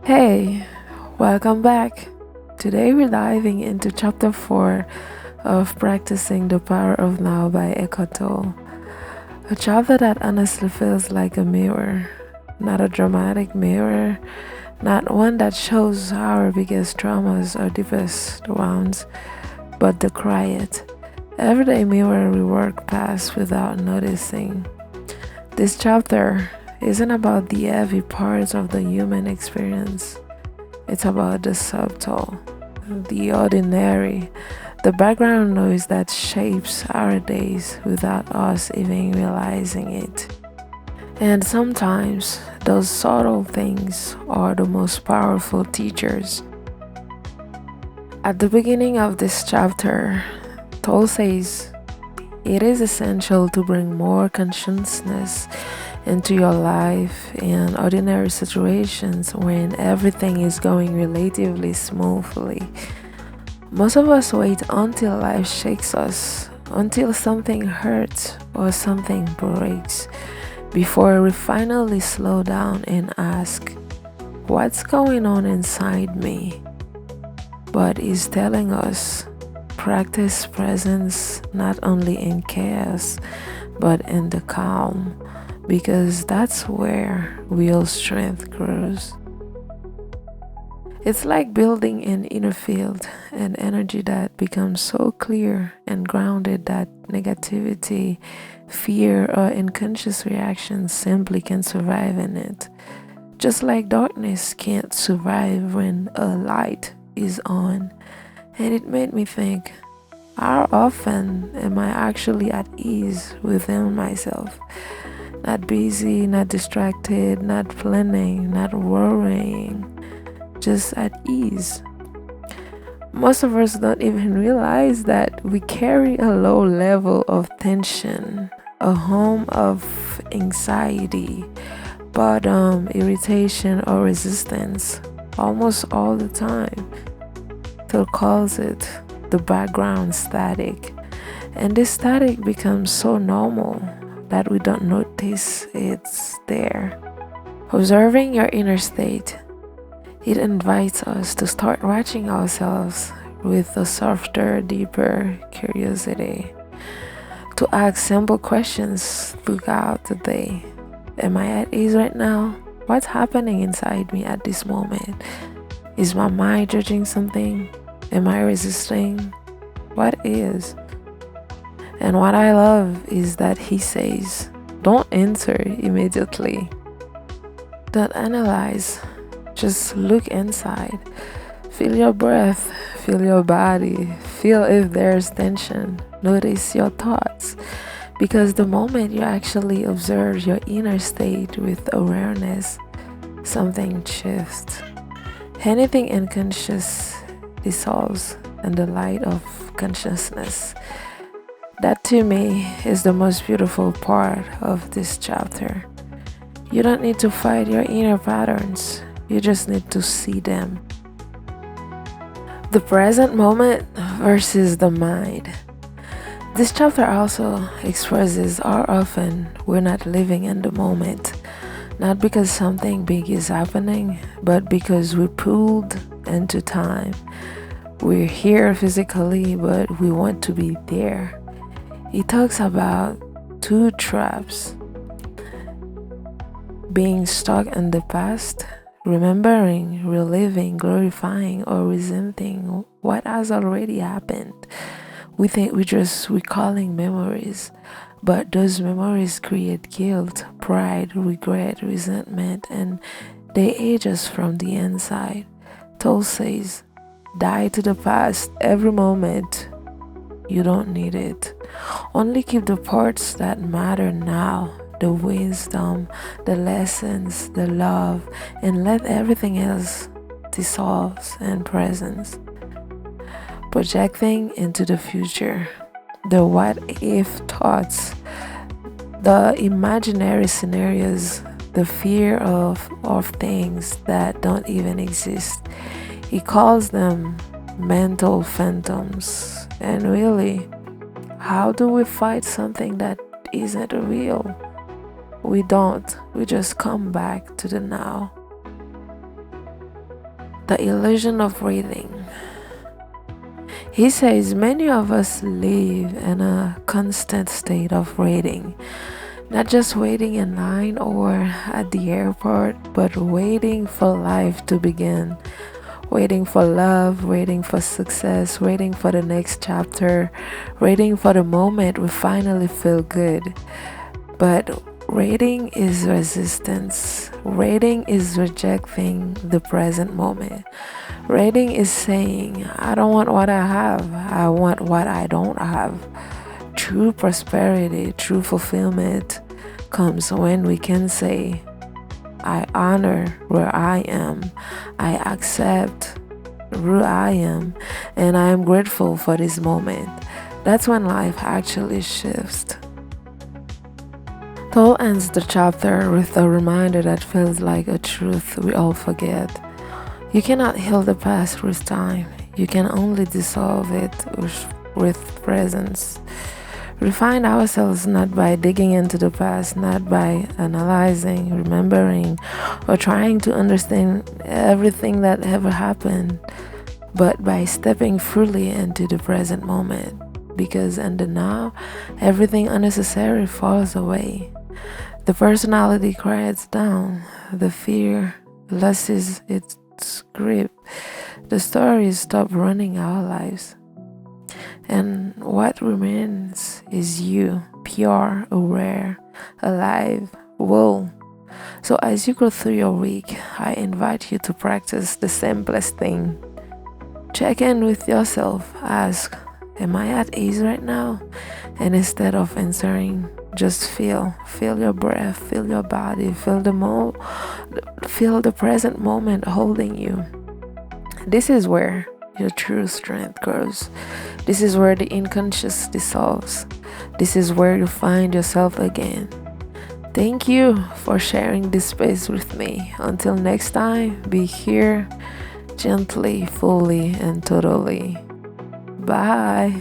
Hey, welcome back. Today we're diving into chapter 4 of Practicing the Power of Now by Eckhart Tolle. A chapter that honestly feels like a mirror. Not a dramatic mirror, not one that shows our biggest traumas or deepest wounds, but the quiet, everyday mirror we work past without noticing. This chapter isn't about the heavy parts of the human experience. It's about the subtle, the ordinary, the background noise that shapes our days without us even realizing it. And sometimes those subtle things are the most powerful teachers. At the beginning of this chapter, Toll says, it is essential to bring more consciousness into your life in ordinary situations when everything is going relatively smoothly. Most of us wait until life shakes us, until something hurts or something breaks, before we finally slow down and ask, what's going on inside me? But he's telling us, practice presence not only in chaos, but in the calm, because that's where real strength grows. It's like building an inner field, an energy that becomes so clear and grounded that negativity, fear, or unconscious reactions simply can't survive in it. Just like darkness can't survive when a light is on. And it made me think, how often am I actually at ease within myself? Not busy, not distracted, not planning, not worrying, just at ease. Most of us don't even realize that we carry a low level of tension, a home of anxiety, boredom, irritation, or resistance almost all the time. Phil calls it the background static. And this static becomes so normal that we don't notice it's there. Observing your inner state, it invites us to start watching ourselves with a softer, deeper curiosity. To ask simple questions throughout the day. Am I at ease right now? What's happening inside me at this moment? Is my mind judging something? Am I resisting? What is? And what I love is that he says, don't answer immediately. Don't analyze. Just look inside. Feel your breath. Feel your body. Feel if there's tension. Notice your thoughts. Because the moment you actually observe your inner state with awareness, something shifts. Anything unconscious dissolves in the light of consciousness. That to me is the most beautiful part of this chapter. You don't need to fight your inner patterns, you just need to see them. The present moment versus the mind. This chapter also expresses how often we're not living in the moment, not because something big is happening, but because we're pulled into time. We're here physically, but we want to be there. He talks about two traps: being stuck in the past, remembering, reliving, glorifying, or resenting what has already happened. We think we're just recalling memories, but those memories create guilt, pride, regret, resentment, and they age us from the inside. Toll says, die to the past every moment. You don't need it. Only keep the parts that matter now, the wisdom, the lessons, the love, and let everything else dissolve in presence. Projecting into the future, the what if thoughts, the imaginary scenarios, the fear of things that don't even exist. He calls them mental phantoms. And really, how do we fight something that isn't real? We don't. We just come back to the now. The illusion of waiting. He says many of us live in a constant state of waiting, not just waiting in line or at the airport, but waiting for life to begin. Waiting for love, waiting for success, waiting for the next chapter, waiting for the moment we finally feel good. But waiting is resistance. Waiting is rejecting the present moment. Waiting is saying, I don't want what I have, I want what I don't have. True prosperity, true fulfillment comes when we can say, I honor where I am, I accept who I am, and I am grateful for this moment. That's when life actually shifts. Toll ends the chapter with a reminder that feels like a truth we all forget. You cannot heal the past with time, you can only dissolve it with presence. We find ourselves not by digging into the past, not by analyzing, remembering, or trying to understand everything that ever happened, but by stepping fully into the present moment. Because in the now, everything unnecessary falls away. The personality quiets down, the fear loses its grip, the stories stop running our lives. And what remains is you, pure, aware, alive, whole. So as you go through your week, I invite you to practice the simplest thing. Check in with yourself. Ask, am I at ease right now? And instead of answering, just feel your breath, feel your body, feel the present moment holding you. This is where your true strength grows. This is where the unconscious dissolves. This is where you find yourself again. Thank you for sharing this space with me. Until next time, be here gently, fully, and totally. Bye.